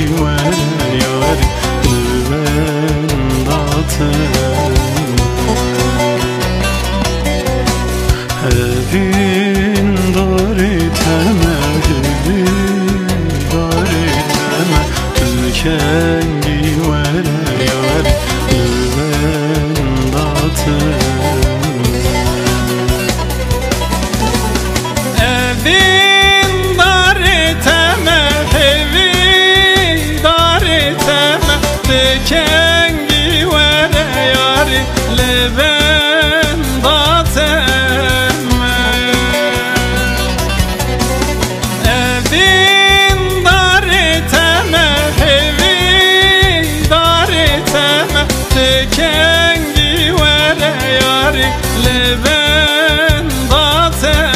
وره یاری هبین داری تمه تلکنگی وره یاری Kengi vere yari leben dateme Evin dariteme evi dariteme Kengi vere yari leben dateme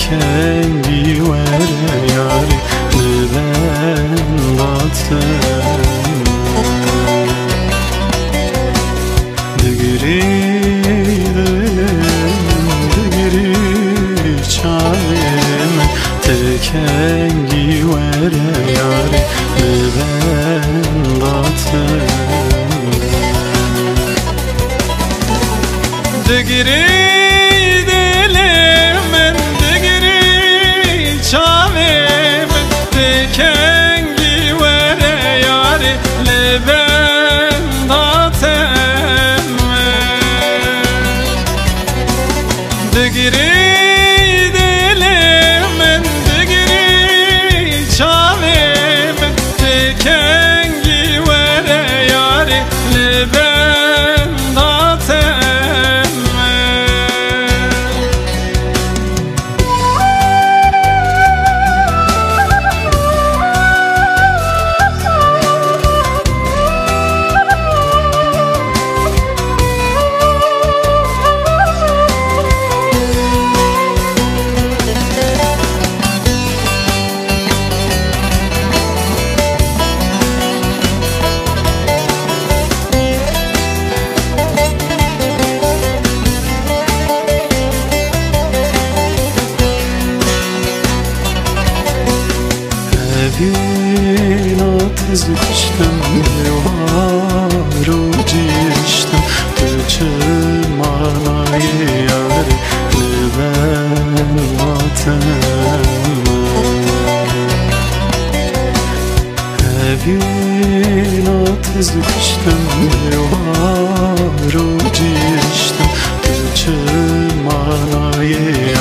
Kengi vere yari leben dateme Digiri çayeme Kengi vere yari leben dateme Digiri Kengi vere yari leben dateme Digiri dilimin digiri çavim Kengi vere yari leben dateme Evin atız kıştım yuvarı ciştim Tüçüm anayı yari leben vateme Evin atız kıştım yuvarı ciştim Tüçüm anayı